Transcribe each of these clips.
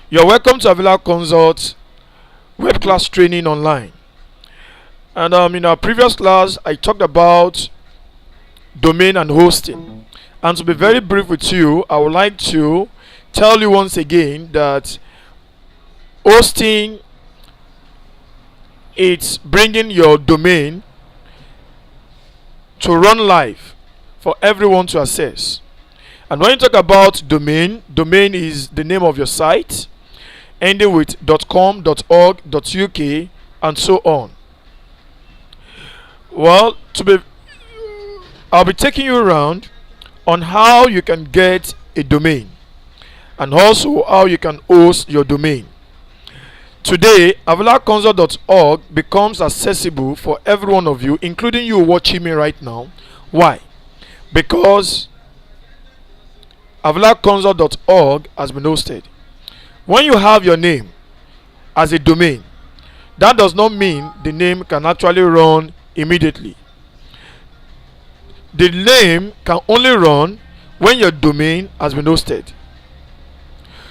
You're welcome to Avila Consult web class training online. And in our previous class, I talked about domain and hosting. And to be very brief with you, I would like to tell you once again that hosting, it's bringing your domain to run live for everyone to access. And when you talk about domain is the name of your site, ending with .com, .org, .uk, and so on. Well, I'll be taking you around on how you can get a domain and also how you can host your domain. Today, avilaconsult.org becomes accessible for every one of you, including you watching me right now. Why? Because avilaconsult.org has been hosted. When you have your name as a domain, that does not mean the name can actually run immediately. The name can only run when your domain has been hosted.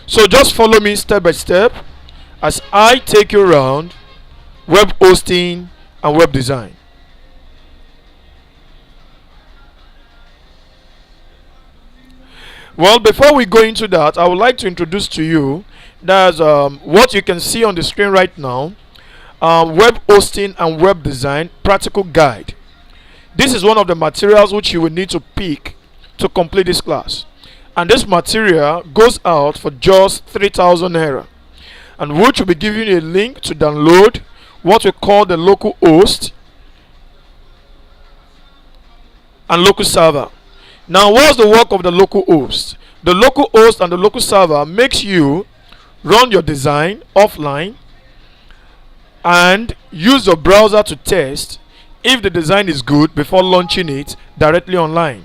So just follow me step by step as I take you around web hosting and web design. Well, before we go into that, I would like to introduce to you that's what you can see on the screen right now, web hosting and web design practical guide. This is one of the materials which you will need to pick to complete this class, and this material goes out for just 3,000 naira, and which will be giving you a link to download what we call the local host and local server. Now, what's the work of the local host? The local host and the local server makes you run your design offline and use your browser to test if the design is good before launching it directly online,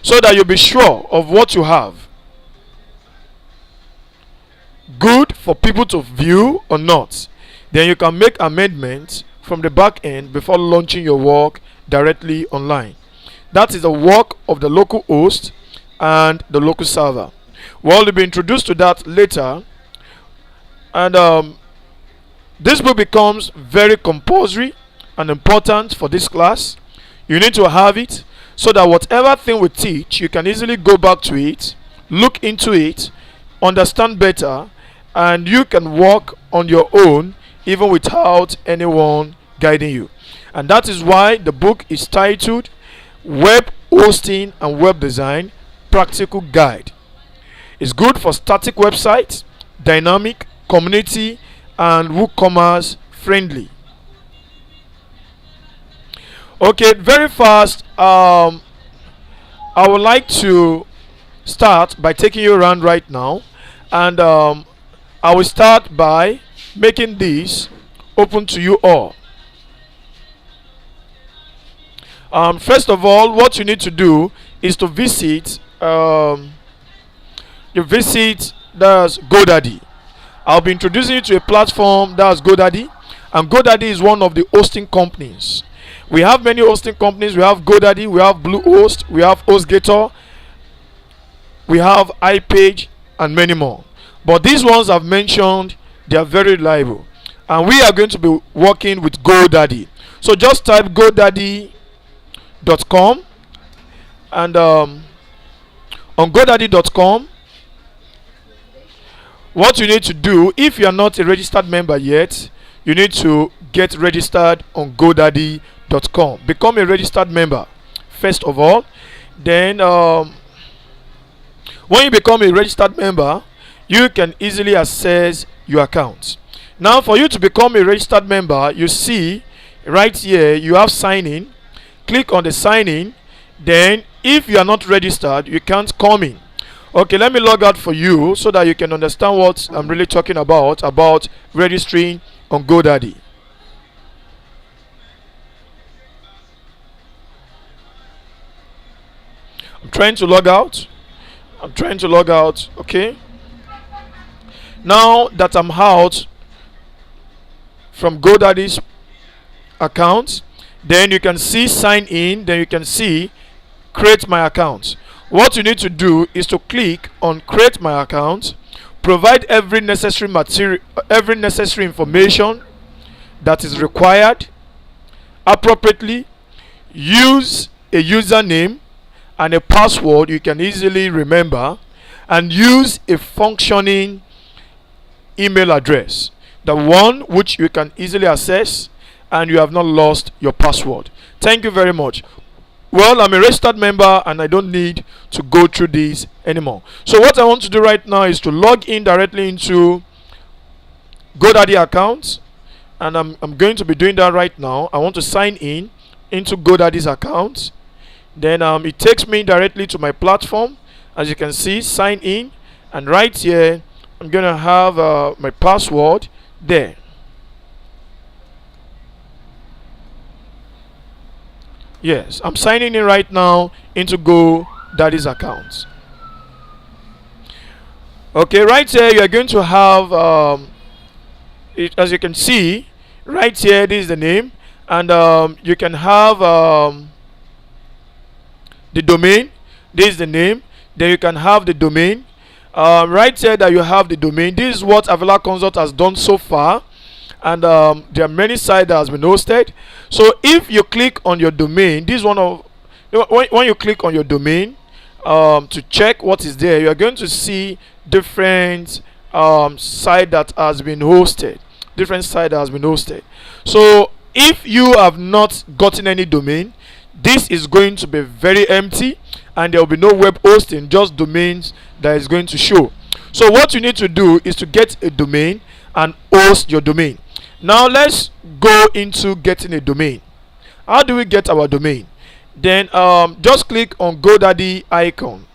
so that you'll be sure of what you have, good for people to view or not. Then you can make amendments from the back end before launching your work directly online. That is the work of the local host and the local server. Well, you'll be introduced to that later. And this book becomes very compulsory and important for this class. You need to have it so that whatever thing we teach, you can easily go back to it, look into it, understand better, and you can work on your own even without anyone guiding you. And that is why the book is titled Web Hosting and Web Design Practical Guide. It's good for static websites, dynamic, community, and WooCommerce friendly. Okay, very fast. I would like to start by taking you around right now, and I will start by making this open to you all. First of all, what you need to do is to visit the GoDaddy. I'll be introducing you to a platform that's GoDaddy, and GoDaddy is one of the hosting companies. We have many hosting companies. We have GoDaddy, we have Bluehost, we have HostGator, we have iPage, and many more. But these ones I've mentioned, they are very reliable, and we are going to be working with GoDaddy. So just type GoDaddy.com, and on GoDaddy.com, what you need to do, if you are not a registered member yet, you need to get registered on GoDaddy.com. Become a registered member first of all. Then when you become a registered member, you can easily access your account. Now, for you to become a registered member, you see right here you have sign in. Click on the sign in. Then if you are not registered, you can't come in. Okay, let me log out for you so that you can understand what I'm really talking about registering on GoDaddy. I'm trying to log out. Okay, now that I'm out from GoDaddy's account, then you can see sign in, then you can see create my account. What you need to do is to click on create my account, provide every necessary information that is required appropriately, use a username and a password you can easily remember, and use a functioning email address, the one which you can easily access and you have not lost your password. Thank you very much. Well, I'm a registered member and I don't need to go through this anymore. So what I want to do right now is to log in directly into GoDaddy account, and I'm going to be doing that right now. I want to sign in into GoDaddy's account. Then it takes me directly to my platform. As you can see, sign in, and right here I'm gonna have my password there. Yes, I'm signing in right now into GoDaddy's account. Okay, right here you are going to have as you can see right here, this is the name, and you can have the domain. This is the name. Then you can have the domain. Right here that you have the domain. This is what Avila Consult has done so far, and there are many sites that has been hosted. So if you click on your domain, this is one of when you click on your domain to check what is there, you are going to see different site that has been hosted. So if you have not gotten any domain, this is going to be very empty and there will be no web hosting, just domains that is going to show. So what you need to do is to get a domain and host your domain. Now let's go into getting a domain. How do we get our domain? Then just click on GoDaddy icon,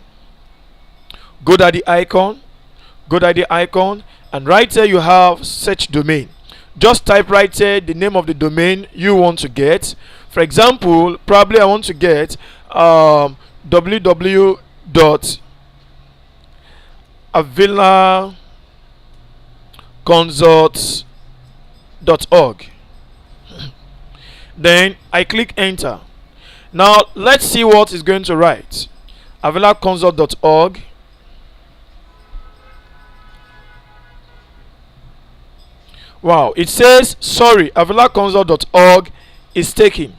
and right here you have search domain. Just type right here the name of the domain you want to get. For example, probably I want to get www.avilaconsult.org. Then I click enter. Now let's see what is going to write. avilaconsult.org. Wow, it says sorry, avilaconsult.org is taken.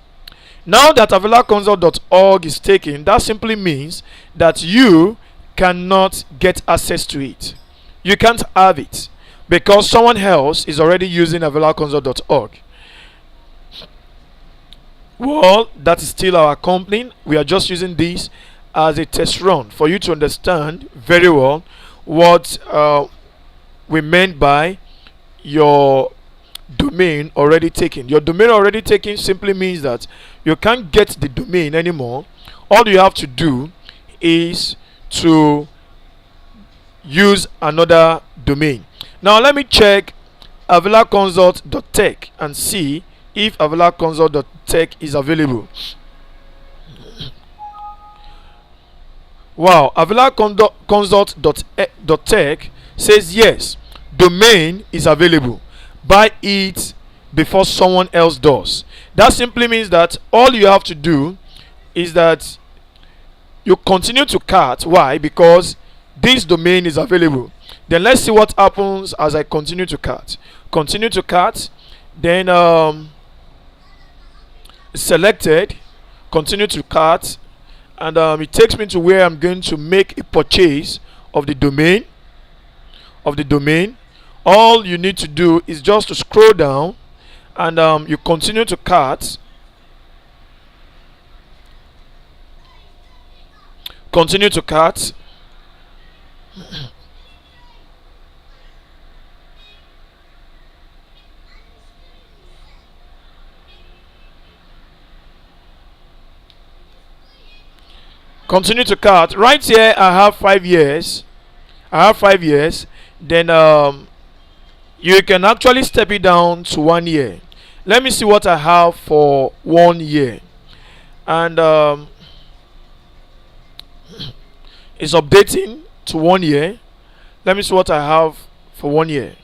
Now that avilaconsult.org is taken, that simply means that you cannot get access to it. You can't have it because someone else is already using avilaconsult.org. Well, that is still our company. We are just using this as a test run for you to understand very well what we meant by your domain already taken. Your domain already taken simply means that you can't get the domain anymore. All you have to do is to use another domain. Now let me check avilaconsult.tech and see if avilaconsult.tech is available. Wow, avilaconsult.tech says yes, domain is available. Buy it before someone else does. That simply means that all you have to do is that you continue to cart. Why? Because this domain is available. Then let's see what happens as I continue to cart. Continue to cart. Then selected. Continue to cart, and it takes me to where I'm going to make a purchase of the domain. All you need to do is just to scroll down, and you continue to cart. Continue to cart. Continue to cart. Right here I have 5 years. Then you can actually step it down to 1 year. Let me see what I have for 1 year, and it's updating to 1 year. Let me see what I have for 1 year.